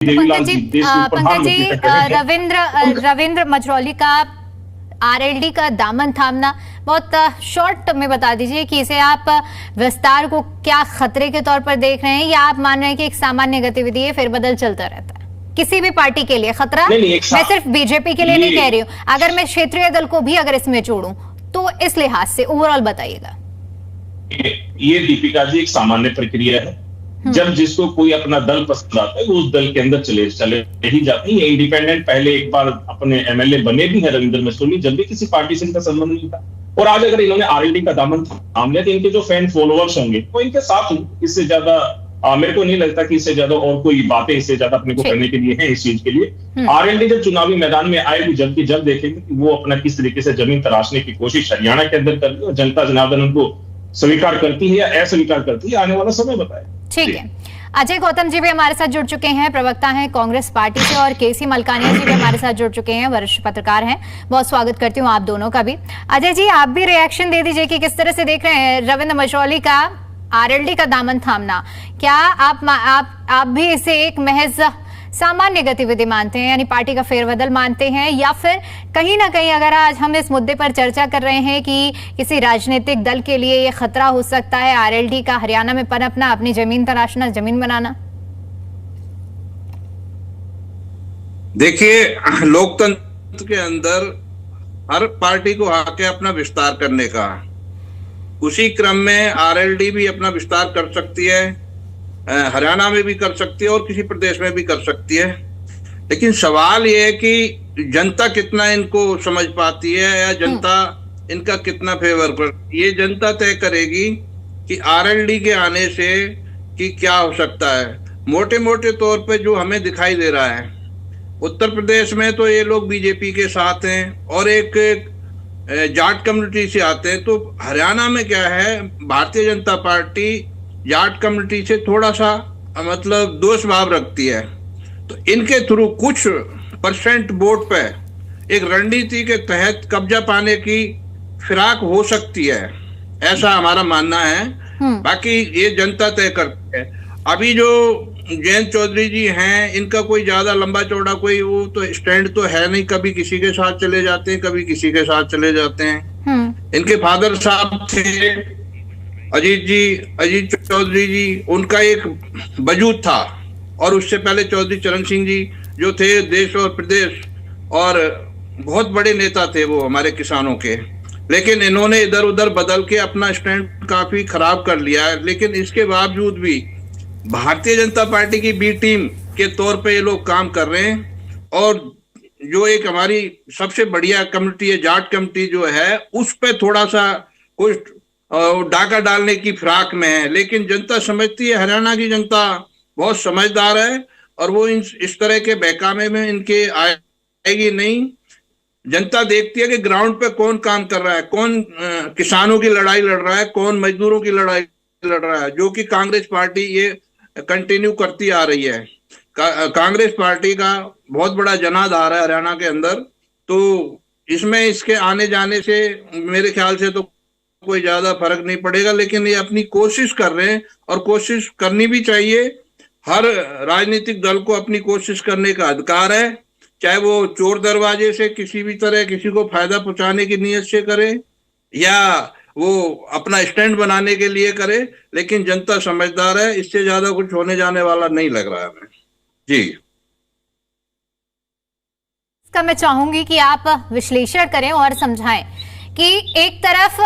देवीलाल जी देश के पंकज जी, प्रधानमंत्री रविंद्र मझरौली का आरएलडी का दामन थामना, बहुत शॉर्ट में बता दीजिए कि इसे आप विस्तार को क्या खतरे के तौर पर देख रहे हैं, या आप मान रहे हैं कि एक सामान्य गतिविधि है, फेरबदल चलता रहता है किसी भी पार्टी के लिए खतरा? मैं सिर्फ बीजेपी के लिए नहीं कह रही हूँ, अगर मैं क्षेत्रीय दल को भी अगर इसमें जोड़ूं तो इस लिहाज से ओवरऑल बताइएगा। ये दीपिका जी एक सामान्य प्रक्रिया है। जब जिसको कोई अपना दल पसंद आता है वो उस दल के अंदर चले ही जाते हैं। ये इंडिपेंडेंट पहले एक बार अपने एमएलए बने भी हैं रविंद्र मझरौली, जब भी किसी पार्टी से इनका संबंध नहीं था। और आज अगर इन्होंने आरएलडी का दामन थाम लिया तो इनके जो फैन फॉलोअर्स होंगे वो इनके साथ होंगे। इससे ज्यादा मेरे को नहीं लगता कि इससे ज्यादा और कोई बातें इससे ज्यादा अपने को करने के लिए है इस चीज के लिए। आरएलडी जब चुनावी मैदान में आएगी जल्द जल्द देखेंगे कि वो अपना किस तरीके से जमीन तराशने की कोशिश हरियाणा के अंदर कर रही है, और जनता जनार्दन उनको स्वीकार करती है या अस्वीकार करती है, आने वाला समय बताए। ठीक है, अजय गौतम जी भी हमारे साथ जुड़ चुके हैं, प्रवक्ता हैं कांग्रेस पार्टी से, और केसी मलकानिया जी भी हमारे साथ जुड़ चुके हैं, वरिष्ठ पत्रकार हैं। बहुत स्वागत करती हूँ आप दोनों का भी। अजय जी, आप भी रिएक्शन दे दीजिए कि किस तरह से देख रहे हैं रविंद्र मझरौली का आरएलडी का दामन थामना। क्या आप भी इसे एक महज सामान्य गतिविधि मानते हैं, यानी पार्टी का फेरबदल मानते हैं, या फिर कहीं ना कहीं अगर आज हम इस मुद्दे पर चर्चा कर रहे हैं कि किसी राजनीतिक दल के लिए ये खतरा हो सकता है आरएलडी का हरियाणा में पनपना, अपनी जमीन तराशना, जमीन बनाना? देखिए, लोकतंत्र के अंदर हर पार्टी को हक है अपना विस्तार करने का। उसी क्रम में आरएलडी भी अपना विस्तार कर सकती है, हरियाणा में भी कर सकती है और किसी प्रदेश में भी कर सकती है। लेकिन सवाल यह है कि जनता कितना इनको समझ पाती है, या जनता इनका कितना फेवर कर, ये जनता तय करेगी कि आरएलडी के आने से कि क्या हो सकता है। मोटे मोटे तौर पे जो हमें दिखाई दे रहा है, उत्तर प्रदेश में तो ये लोग बीजेपी के साथ हैं और एक जाट कम्युनिटी से आते हैं। तो हरियाणा में क्या है, भारतीय जनता पार्टी जाट कम्युनिटी से थोड़ा सा मतलब दोष भाव रखती है। तो इनके थ्रू कुछ परसेंट वोट पे एक रणनीति के तहत कब्जा पाने की फिराक हो सकती है, ऐसा हमारा मानना है। बाकी ये जनता तय करती है। अभी जो जयंत चौधरी जी हैं, इनका कोई ज्यादा लंबा चौड़ा कोई वो तो स्टैंड तो है नहीं, कभी किसी के साथ चले जाते हैं, कभी किसी के साथ चले जाते हैं। इनके फादर साहब थे अजीत चौधरी जी, उनका एक वजूद था, और उससे पहले चौधरी चरण सिंह जी जो थे देश और प्रदेश और बहुत बड़े नेता थे वो हमारे किसानों के। लेकिन इन्होंने इधर उधर बदल के अपना स्टैंड काफी खराब कर लिया है। लेकिन इसके बावजूद भी भारतीय जनता पार्टी की बी टीम के तौर पे ये लोग काम कर रहे हैं, और जो एक हमारी सबसे बढ़िया कम्युनिटी है जाट कम्युनिटी जो है, उस पे थोड़ा सा कुछ डाका डालने की फिराक में है। लेकिन जनता समझती है, हरियाणा की जनता बहुत समझदार है, और वो इस तरह के बहकावे में इनके आएगी नहीं। जनता देखती है कि ग्राउंड पे कौन काम कर रहा है, कौन किसानों की लड़ाई लड़ रहा है, कौन मजदूरों की लड़ाई लड़ रहा है, जो कि कांग्रेस पार्टी ये कंटिन्यू करती आ रही है। कांग्रेस पार्टी का बहुत बड़ा जनाधार है हरियाणा के अंदर। तो इसमें इसके आने जाने से मेरे ख्याल से तो कोई ज्यादा फर्क नहीं पड़ेगा। लेकिन ये अपनी कोशिश कर रहे हैं, और कोशिश करनी भी चाहिए। हर राजनीतिक दल को अपनी कोशिश करने का अधिकार है, चाहे वो चोर दरवाजे से किसी भी तरह किसी को फायदा पहुंचाने की नीयत से करे, या वो अपना स्टैंड बनाने के लिए करे। लेकिन जनता समझदार है, इससे ज्यादा कुछ होने जाने वाला नहीं लग रहा है हमें। जी, इसका मैं चाहूंगी कि आप विश्लेषण करें और समझाएं कि एक तरफ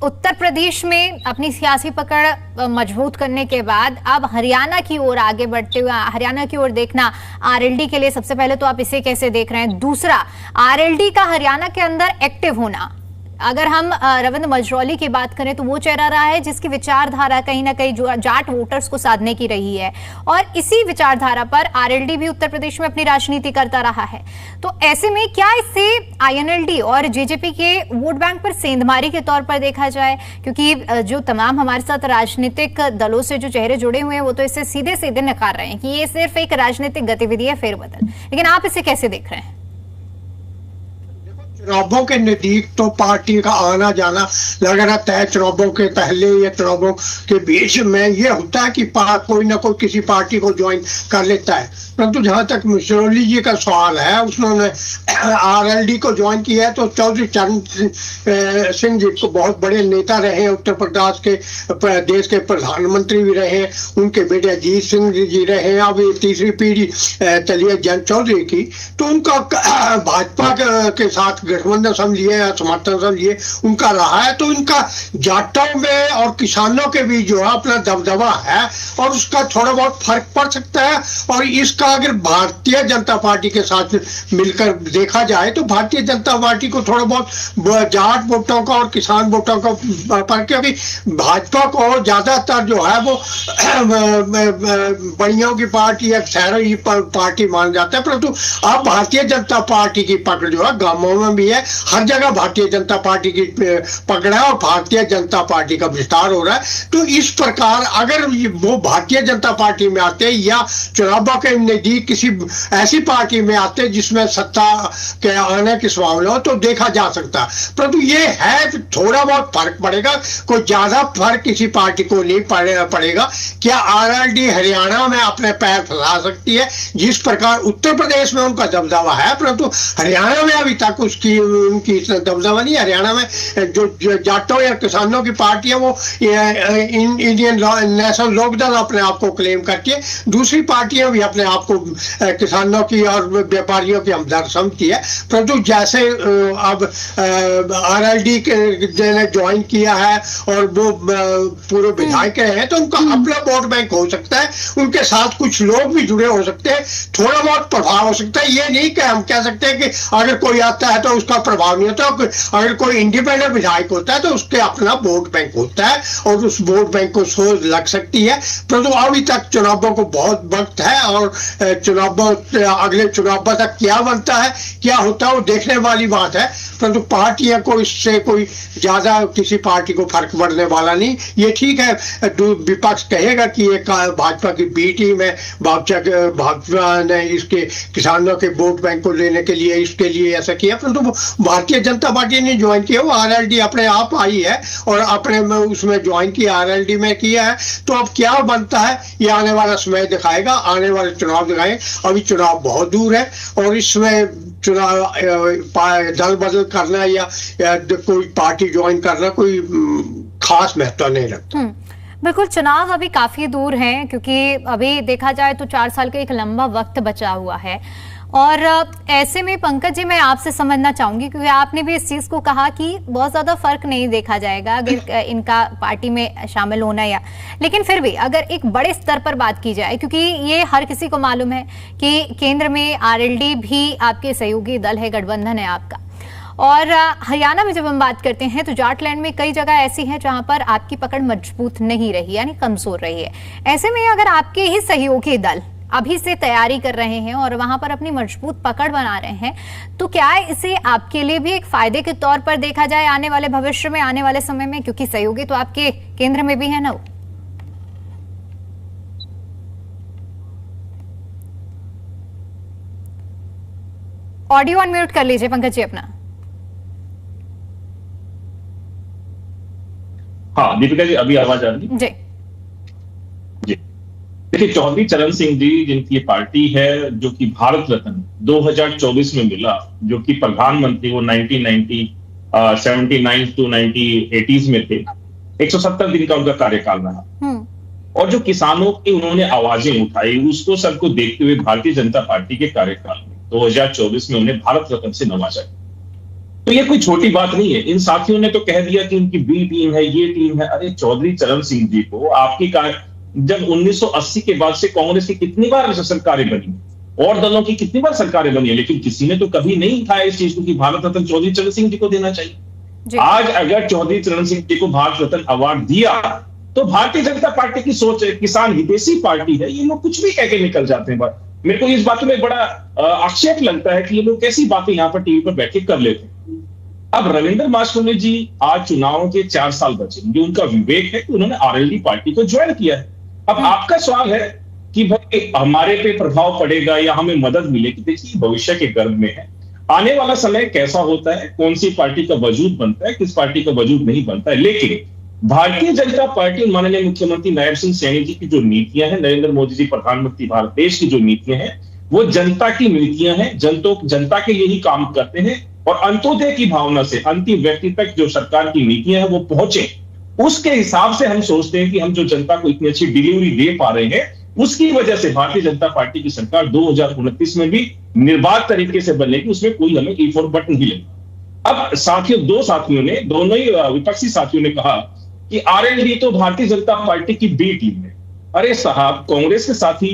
उत्तर प्रदेश में अपनी सियासी पकड़ मजबूत करने के बाद अब हरियाणा की ओर आगे बढ़ते हुए, हरियाणा की ओर देखना आरएलडी के लिए, सबसे पहले तो आप इसे कैसे देख रहे हैं? दूसरा, आरएलडी का हरियाणा के अंदर एक्टिव होना, अगर हम रविंद्र मझरौली की बात करें तो वो चेहरा रहा है जिसकी विचारधारा कहीं ना कहीं जाट वोटर्स को साधने की रही है, और इसी विचारधारा पर आरएलडी भी उत्तर प्रदेश में अपनी राजनीति करता रहा है। तो ऐसे में क्या इससे आईएनएलडी और जेजेपी के वोट बैंक पर सेंधमारी के तौर पर देखा जाए? क्योंकि जो तमाम हमारे साथ राजनीतिक दलों से जो चेहरे जुड़े हुए हैं वो तो इसे सीधे सीधे नकार रहे हैं कि ये सिर्फ एक राजनीतिक गतिविधि है, फेरबदल। लेकिन आप इसे कैसे देख रहे हैं? चुनावों के नजदीक तो पार्टी का आना जाना लग रहा तय, चुनावों के पहले या चुनावों के बीच में ये होता है कि कोई ना कोई किसी पार्टी को ज्वाइन कर लेता है। परंतु जहां तक मिश्रोली जी का सवाल है, उन्होंने आरएलडी को ज्वाइन किया है, तो चौधरी चरण सिंह जी को बहुत बड़े नेता रहे, उत्तर प्रदेश के प्रधानमंत्री भी रहे, उनके बेटे अजीत सिंह जी रहे, अब ये तीसरी पीढ़ी चली है जन चौधरी की, तो उनका भाजपा के साथ गठबंधन समझिए या समर्थन समझिए उनका रहा है, तो उनका जाटों में और किसानों के बीच जो है अपना दबदबा है और उसका थोड़ा बहुत फर्क पड़ सकता है। और इसका अगर भारतीय जनता पार्टी के साथ मिलकर देखा जाए तो भारतीय जनता पार्टी को थोड़ा बहुत जाट वोटों का और किसान वोटों का पर, क्योंकि भाजपा को ज्यादातर जो है वो बड़ियों की पार्टी या शहरों की पार्टी मान जाता है, परंतु अब भारतीय जनता पार्टी की पकड़ जो है गांवों में भी है, हर जगह भारतीय जनता पार्टी की पकड़ है और भारतीय जनता पार्टी का विस्तार हो रहा है। तो इस प्रकार अगर वो भारतीय जनता पार्टी में आते या चुनावों के नजदीक किसी ऐसी पार्टी में आते जिसमें सत्ता के आने की संभावना हो तो देखा जा सकता, परंतु ये है थोड़ा बहुत फर्क पड़ेगा, कोई ज्यादा फर्क किसी पार्टी को नहीं पड़ेगा। क्या आरएलडी हरियाणा में अपने पैर फैला सकती है जिस प्रकार उत्तर प्रदेश में उनका दबदबा है, परंतु हरियाणा में अभी तक उनकी दबदबा नहीं। हरियाणा में जो जाटों या किसानों की पार्टी है वो इंडियन नेशनल लोकदल अपने आप को क्लेम करती है, दूसरी पार्टियां भी अपने आप को किसानों की और व्यापारियों की हमदर्द समझती है, परंतु जैसे अब आरएलडी ने ज्वाइन किया है और वो पूरे विधायक हैं तो उनका अपना वोट बैंक हो सकता है, उनके साथ कुछ लोग भी जुड़े हो सकते हैं, थोड़ा बहुत प्रभाव हो सकता है। ये नहीं कि हम कह सकते हैं कि अगर कोई आता है तो उसका प्रभाव नहीं होता, अगर कोई इंडिपेंडेंट विधायक होता है तो उसके अपना वोट बैंक होता है और उस वोट बैंक को सोच लग सकती है, परंतु अभी तक चुनावों को बहुत वक्त है और अगले चुनाव तक क्या बनता है क्या होता है वो देखने वाली बात है, परंतु पार्टियां को इससे कोई ज्यादा किसी पार्टी को फर्क पड़ने वाला नहीं। ये ठीक है विपक्ष कहेगा कि ये भाजपा की बी टीम है, भाजपा ने इसके किसानों के वोट बैंक को लेने के लिए इसके लिए ऐसा किया, परंतु भारतीय जनता पार्टी ने ज्वाइन किया, वो आरएलडी अपने आप आई है और अपने उसमें ज्वाइन किया, आरएलडी में किया है, तो अब क्या बनता है ये आने वाला समय दिखाएगा, आने वाले चुनाव दिखाएंगे। अभी चुनाव बहुत दूर है और इसमें चुनाव दल बदल करना या कोई पार्टी ज्वाइन करना कोई खास महत्व नहीं रखता। बिल्कुल, चुनाव अभी काफी दूर हैं क्योंकि अभी देखा जाए तो 4 साल का एक लंबा वक्त बचा हुआ है और ऐसे में पंकज जी मैं आपसे समझना चाहूंगी क्योंकि आपने भी इस चीज को कहा कि बहुत ज्यादा फर्क नहीं देखा जाएगा अगर इनका पार्टी में शामिल होना या, लेकिन फिर भी अगर एक बड़े स्तर पर बात की जाए क्योंकि ये हर किसी को मालूम है कि केंद्र में आरएलडी भी आपके सहयोगी दल है, गठबंधन है आपका, और हरियाणा में जब हम बात करते हैं तो जाटलैंड में कई जगह ऐसी है जहां पर आपकी पकड़ मजबूत नहीं रही यानी कमजोर रही है। ऐसे में अगर आपके ही सहयोगी दल अभी से तैयारी कर रहे हैं और वहां पर अपनी मजबूत पकड़ बना रहे हैं तो क्या इसे आपके लिए भी एक फायदे के तौर पर देखा जाए आने वाले भविष्य में, आने वाले समय में, क्योंकि सहयोगी तो आपके केंद्र में भी है ना। वो ऑडियो अनम्यूट कर लीजिए पंकज जी अपना। हाँ दीपिका जी अभी आवाज आ रही है? जी जी देखिए, चौधरी चरण सिंह जी जिनकी पार्टी है जो कि भारत रत्न 2024 में मिला, जो कि प्रधानमंत्री वो 1979 टू 1980s में थे, 170 दिन का उनका कार्यकाल रहा और जो किसानों की उन्होंने आवाजें उठाई उसको सबको देखते हुए भारतीय जनता पार्टी के कार्यकाल में 2024 में उन्हें भारत रत्न से नवाजा गया। तो ये कोई छोटी बात नहीं है। इन साथियों ने तो कह दिया कि उनकी बी टीम है, ये टीम है। अरे चौधरी चरण सिंह जी को आपकी जब 1980 के बाद से कांग्रेस की कितनी बार सरकारें बनी और दलों की कितनी बार सरकारें बनी है, लेकिन किसी ने तो कभी नहीं उठाया इस चीज को कि भारत रत्न चौधरी चरण सिंह जी को देना चाहिए। आज अगर चौधरी चरण सिंह जी को भारत रत्न अवार्ड दिया तो भारतीय जनता पार्टी की सोच है, किसान हितैषी पार्टी है, ये लोग कुछ भी कह के निकल जाते हैं। मेरे को इस बात में बड़ा आक्षेप लगता है कि ये लोग कैसी बातें यहाँ पर टीवी पर बैठे कर लेते हैं। अब रविंद्र माशुनी जी आज चुनावों के 4 साल बचे, जो उनका विवेक है कि उन्होंने आरएलडी पार्टी को ज्वाइन किया है। अब आपका सवाल है कि भाई हमारे पे प्रभाव पड़ेगा या हमें मदद मिलेगी, देखिए भविष्य के गर्भ में है। आने वाला समय कैसा होता है, कौन सी पार्टी का वजूद बनता है, किस पार्टी का वजूद नहीं बनता है, लेकिन भारतीय जनता पार्टी माननीय मुख्यमंत्री नायब सिंह सैनी जी की जो नीतियां हैं, नरेंद्र मोदी जी प्रधानमंत्री भारत देश की जो नीतियां हैं, वो जनता की नीतियां हैं, जनता के लिए ही काम करते हैं और अंत्योदय की भावना से अंतिम व्यक्ति तक जो सरकार की नीतियां हैं वो पहुंचे, उसके हिसाब से हम सोचते हैं कि हम जो जनता को इतनी अच्छी डिलीवरी दे पा रहे हैं, उसकी वजह से भारतीय जनता पार्टी की सरकार 2029 में भी निर्बाध तरीके से बनेगी, उसमें कोई हमें E4 बटन नहीं लगेगा। अब साथियों, दोनों ही विपक्षी साथियों ने कहा कि आरएलडी तो भारतीय जनता पार्टी की बी टीम है। अरे साहब, कांग्रेस के साथी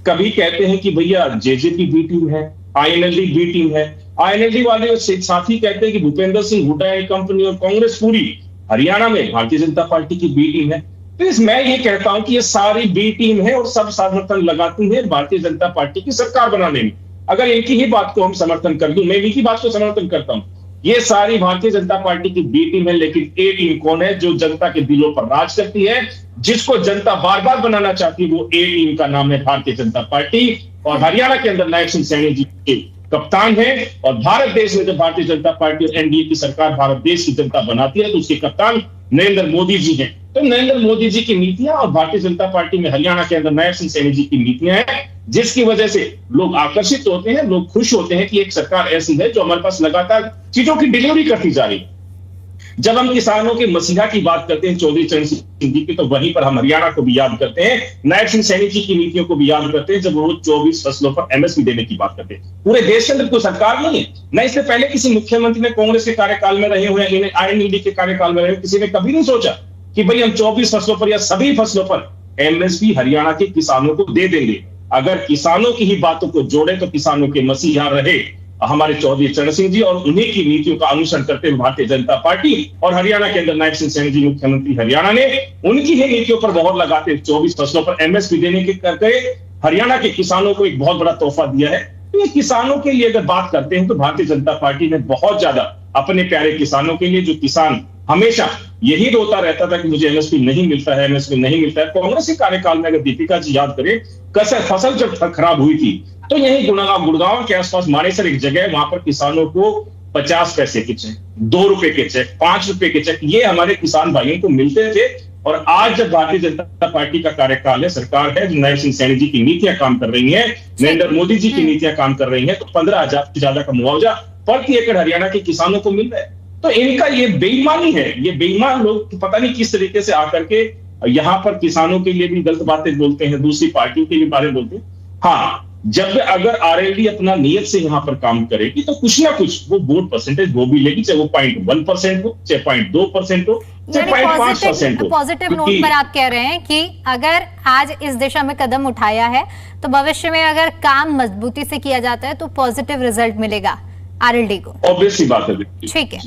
कभी कहते हैं कि भैया जेजेपी बी टीम है, आईएनएलडी बी टीम है, आईएनएलडी वाले साथी कहते हैं कि भूपेंद्र सिंह हुड्डा एंड कंपनी और कांग्रेस पूरी हरियाणा में भारतीय जनता पार्टी की बी टीम है। तो मैं ये कहता हूं कि ये सारी बी टीम है और सब समर्थन लगाती है भारतीय जनता पार्टी की सरकार बनाने में। अगर इनकी ही बात को हम समर्थन कर दूं, मैं इनकी बात को समर्थन करता हूं, ये सारी भारतीय जनता पार्टी की बी टीम है, लेकिन ए टीम कौन है जो जनता के दिलों पर राज करती है, जिसको जनता बार बार बनाना चाहती है, वो ए टीम का नाम है भारतीय जनता पार्टी। और हरियाणा के अंदर नायब सिंह सैनी जी के कप्तान है, और भारत देश में जब भारतीय जनता पार्टी और एनडीए की सरकार भारत देश की जनता बनाती है तो उसके कप्तान नरेंद्र मोदी जी हैं। तो नरेंद्र मोदी जी की नीतियां और भारतीय जनता पार्टी में हरियाणा के अंदर नायब सिंह सैनी जी की नीतियां हैं, जिसकी वजह से लोग आकर्षित होते हैं, लोग खुश होते हैं कि एक सरकार ऐसी है जो हमारे पास लगातार चीजों की डिलीवरी करती जा रही है। जब हम किसानों के मसीहा की बात करते हैं चौधरी चरण सिंह जी की, तो वहीं पर हम हरियाणा को भी याद करते हैं, नायब सिंह सैनी जी की नीतियों को भी याद करते हैं जब वो 24 फसलों पर एमएसपी देने की बात करते हैं। पूरे देश के अंदर कोई सरकार नहीं है, न इससे पहले किसी मुख्यमंत्री ने कांग्रेस के कार्यकाल में रहे हुए, आईएनएलडी के कार्यकाल में रहे, किसी ने कभी नहीं सोचा कि भाई हम 24 फसलों पर या सभी फसलों पर एमएसपी हरियाणा के किसानों को दे देंगे। अगर किसानों की ही बातों को जोड़े तो किसानों के मसीहा रहे हमारे चौधरी चरण सिंह जी, और उन्हीं की नीतियों का अनुसरण करते हुए भारतीय जनता पार्टी और हरियाणा के अंदर नायब सिंह सैनी जी मुख्यमंत्री हरियाणा ने उनकी ही नीतियों पर मोहर लगाते 24 फसलों पर एमएसपी देने के करके हरियाणा के किसानों को एक बहुत बड़ा तोहफा दिया है। तो ये किसानों के लिए अगर बात करते हैं तो भारतीय जनता पार्टी ने बहुत ज्यादा अपने प्यारे किसानों के लिए, जो किसान हमेशा यही रोता रहता था कि मुझे एमएसपी नहीं मिलता है, एमएसपी नहीं मिलता है। कांग्रेस के कार्यकाल में अगर दीपिका जी याद करें, कैसे फसल जब खराब हुई थी तो यही गुड़गांव के आसपास मानेसर एक जगह, वहां पर किसानों को 50 पैसे के चेक, 2 रुपए के चेक, 5 रुपए के चेक, ये हमारे किसान भाइयों को मिलते थे। और आज जब भारतीय जनता पार्टी का कार्यकाल है, सरकार है, जो नायब सिंह सैनी जी की नीतियां काम कर रही है, नरेंद्र मोदी जी की नीतियां काम कर रही है, तो 15,000 से ज्यादा का मुआवजा प्रति एकड़ हरियाणा के किसानों को मिल रहा है। तो इनका ये बेईमानी है, ये बेईमान लोग पता नहीं किस तरीके से आकर के यहाँ पर किसानों के लिए भी गलत बातें बोलते हैं, दूसरी पार्टियों के भी बारे में बोलते हैं। हाँ, जब अगर आरएलडी अपना नियत से यहाँ पर काम करेगी तो कुछ ना कुछ वो वोट परसेंटेज वो भी लेगी, चाहे वो 0.1% हो, चाहे 0.2% हो, चाहे 0.5% हो। पॉजिटिव नोट पर आप कह रहे हैं कि अगर आज इस दिशा में कदम उठाया है तो भविष्य में अगर काम मजबूती से किया जाता है तो पॉजिटिव रिजल्ट मिलेगा आरएलडी को। ऑब्वियसली बात है। ठीक है,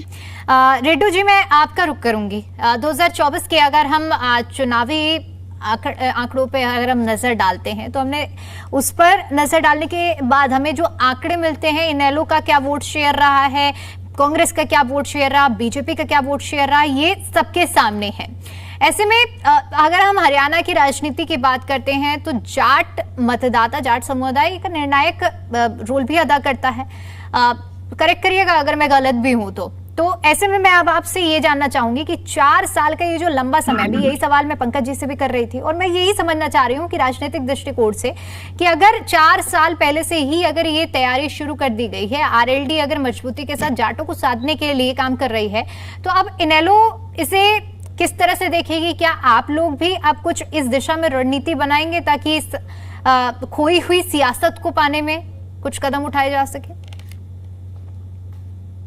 रेड्डू जी मैं आपका रुख करूंगी। 2024 के अगर हम चुनावी आंकड़ों पे अगर हम नजर डालते हैं तो हमने उस पर नजर डालने के बाद हमें जो आंकड़े मिलते हैं, इनेलो का क्या वोट शेयर रहा है, कांग्रेस का क्या वोट शेयर रहा, बीजेपी का क्या वोट शेयर रहा, ये सबके सामने है। ऐसे में अगर हम हरियाणा की राजनीति की बात करते हैं तो जाट मतदाता, जाट समुदाय एक निर्णायक रोल भी अदा करता है। करेक्ट करिएगा अगर मैं गलत भी हूं तो ऐसे में मैं अब आपसे ये जानना चाहूंगी कि 4 साल का ये जो लंबा समय, भी यही सवाल मैं पंकज जी से भी कर रही थी और मैं यही समझना चाह रही हूँ कि राजनीतिक दृष्टिकोण से कि अगर 4 साल पहले से ही अगर ये तैयारी शुरू कर दी गई है, आरएलडी अगर मजबूती के साथ जाटों को साधने के लिए काम कर रही है, तो अब इनेलो इसे किस तरह से देखेगी? क्या आप लोग भी अब कुछ इस दिशा में रणनीति बनाएंगे ताकि इस खोई हुई सियासत को पाने में कुछ कदम उठाए जा सके?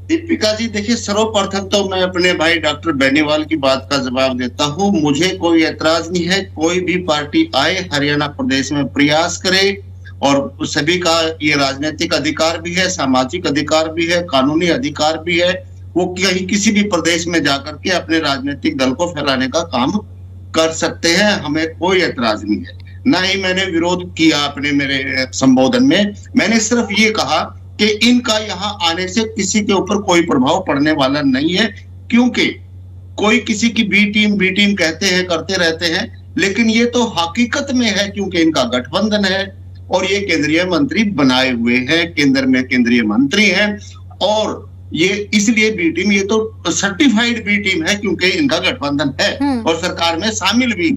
दीपिका जी, देखिए, सर्वप्रथम तो मैं अपने भाई डॉक्टर बेनीवाल की बात का जवाब देता हूं। मुझे कोई एतराज नहीं है, कोई भी पार्टी आए हरियाणा प्रदेश में प्रयास करे, और सभी का ये राजनीतिक अधिकार भी है, सामाजिक अधिकार भी है, कानूनी अधिकार भी है। वो कहीं किसी भी प्रदेश में जाकर के अपने राजनीतिक दल को फैलाने का काम कर सकते हैं, हमें कोई एतराज नहीं है। ना ही मैंने विरोध किया अपने मेरे संबोधन में, मैंने सिर्फ ये कहा कि इनका यहाँ आने से किसी के ऊपर कोई प्रभाव पड़ने वाला नहीं है, क्योंकि कोई किसी की बी टीम कहते हैं, करते रहते हैं, लेकिन ये तो हकीकत में है क्योंकि इनका गठबंधन है और ये केंद्रीय मंत्री बनाए हुए हैं, केंद्र में केंद्रीय मंत्री हैं। और ये इसलिए बी टीम, ये तो सर्टिफाइड बी टीम है क्योंकि इनका गठबंधन है और सरकार में शामिल भी,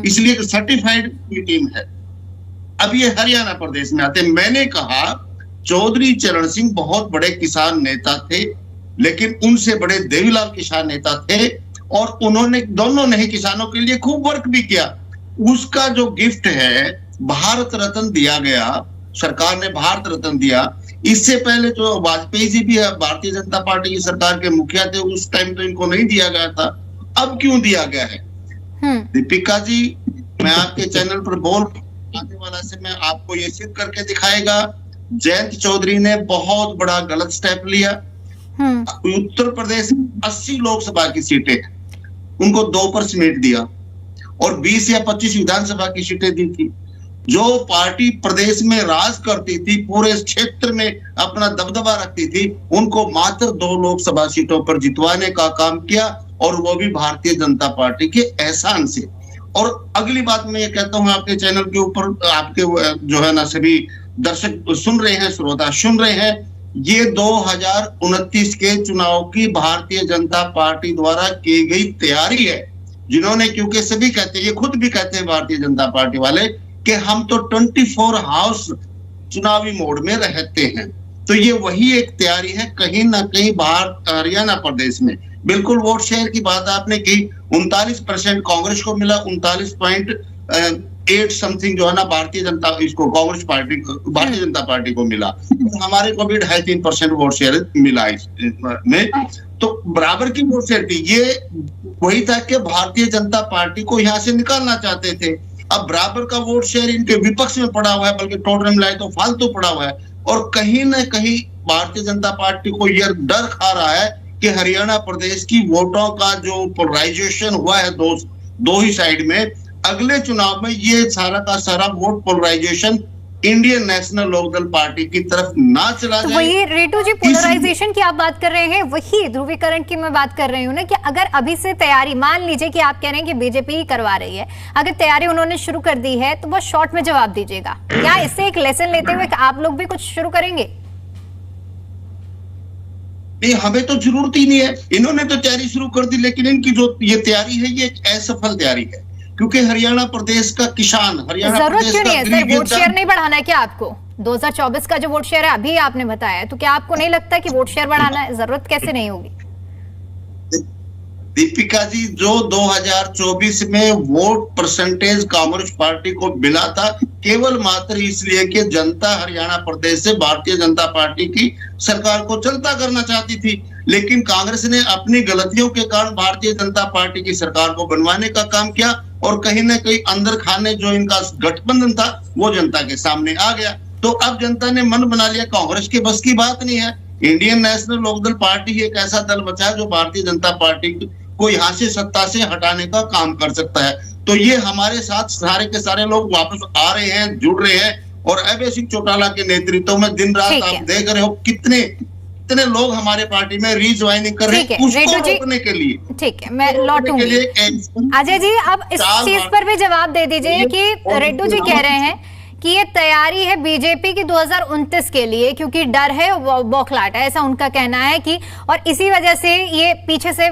इसलिए सर्टिफाइड बी टीम है। अब ये हरियाणा प्रदेश में आते, मैंने कहा चौधरी चरण सिंह बहुत बड़े किसान नेता थे, लेकिन उनसे बड़े देवीलाल किसान नेता थे और उन्होंने दोनों ने ही किसानों के लिए खूब वर्क भी किया। उसका जो गिफ्ट है भारत रत्न दिया गया, सरकार ने भारत रत्न दिया। इससे पहले जो वाजपेयी जी भी भारतीय जनता पार्टी की सरकार के मुखिया थे, उस टाइम तो इनको नहीं दिया गया था, अब क्यों दिया गया है? दीपिका जी, मैं आपके चैनल पर बोल आने वाला से मैं आपको ये सिद्ध करके दिखाएगा, जयंत चौधरी ने बहुत बड़ा गलत स्टेप लिया। उत्तर प्रदेश 80 लोकसभा की सीटें उनको 2 पर समेट दिया और 20 या 25 विधानसभा की सीटें दी थी। जो पार्टी प्रदेश में राज करती थी, पूरे क्षेत्र में अपना दबदबा रखती थी, उनको मात्र 2 लोकसभा सीटों पर जितवाने का काम किया और वो भी भारतीय जनता पार्टी के एहसान से। और अगली बात मैं ये कहता हूं, आपके चैनल के ऊपर आपके जो है ना सभी दर्शक सुन रहे हैं, श्रोता सुन रहे हैं, ये 2029 के चुनाव की भारतीय जनता पार्टी द्वारा की गई तैयारी है, जिन्होंने, क्योंकि सभी कहते हैं, ये खुद भी कहते हैं भारतीय जनता पार्टी वाले कि हम तो 24 हाउस चुनावी मोड में रहते हैं। तो ये वही एक तैयारी है कहीं ना कहीं हरियाणा प्रदेश में। बिल्कुल वोट शेयर की बात आपने की, 39% कांग्रेस को मिला, 39.8 समथिंग जो है ना भारतीय जनता पार्टी को मिला। हमारे को भी 2.5-3% वोट शेयर मिला इसमें, तो बराबर की वोट शेयर थी। ये वही था कि भारतीय जनता पार्टी को यहाँ से निकालना चाहते थे। अब बराबर का वोट शेयर इनके विपक्ष में पड़ा हुआ है, बल्कि टोटल मिलाए तो फालतू पड़ा हुआ है। और कहीं ना कहीं भारतीय जनता पार्टी को यह डर खा रहा है कि हरियाणा प्रदेश की वोटों का जो पोलराइजेशन हुआ है दो ही साइड में, अगले चुनाव में ये सारा का सारा vote polarisation Indian National Lokdal party की तरफ ना चला जाए। वही रेटू जी, पोलराइजेशन की आप बात कर रहे हैं, वही ध्रुवीकरण की मैं बात कर रही हूँ ना, कि अगर अभी से तैयारी, मान लीजिए कि आप कह रहे हैं कि बीजेपी ही करवा रही है, अगर तैयारी उन्होंने शुरू कर दी है तो बस शॉर्ट में जवाब दीजिएगा, या इससे एक लेसन लेते हुए आप लोग भी कुछ शुरू करेंगे? नहीं, हमें तो जरूरत ही नहीं है। इन्होंने तो तैयारी शुरू कर दी, लेकिन इनकी जो ये तैयारी है ये एक असफल तैयारी है, क्योंकि हरियाणा प्रदेश का किसान, हरियाणा जरूरत प्रदेश क्यों नहीं है का सर? वोट शेयर नहीं बढ़ाना है क्या आपको? 2024 का जो वोट शेयर है अभी आपने बताया, तो क्या आपको नहीं लगता कि वोट शेयर बढ़ाना है? जरूरत कैसे नहीं होगी? दीपिका जी, जो 2024 में वोट परसेंटेज कांग्रेस पार्टी को मिला था, केवल मात्र इसलिए कि जनता हरियाणा प्रदेश से भारतीय जनता पार्टी की सरकार को चलता करना चाहती थी, लेकिन कांग्रेस ने अपनी गलतियों के कारण भारतीय जनता पार्टी की सरकार को बनवाने का काम किया और कहीं ना कहीं अंदर खाने जो इनका गठबंधन था वो जनता के सामने आ गया। तो अब जनता ने मन बना लिया, कांग्रेस के बस की बात नहीं है। इंडियन नेशनल लोकदल पार्टी एक ऐसा दल बचा है जो भारतीय जनता पार्टी को यहाँ से सत्ता से हटाने का काम कर सकता है। तो ये हमारे साथ सारे के सारे लोग वापस आ रहे हैं, जुड़ रहे हैं, और अभय सिंह चौटाला के नेतृत्व में दिन रात आप देख रहे हो कितने लोग हमारे पार्टी में रीज्वाइनिंग कर रहे हैं उसको रोकने के लिए। ठीक है, मैं लौटूंगी। अजय जी, अब इस चीज पर भी जवाब दे दीजिए कि रेड्डू जी कह रहे हैं कि ये तैयारी है बीजेपी की 2029 के लिए, क्योंकि डर है, बौखलाहट है, ऐसा उनका कहना है कि, और इसी वजह से ये पीछे से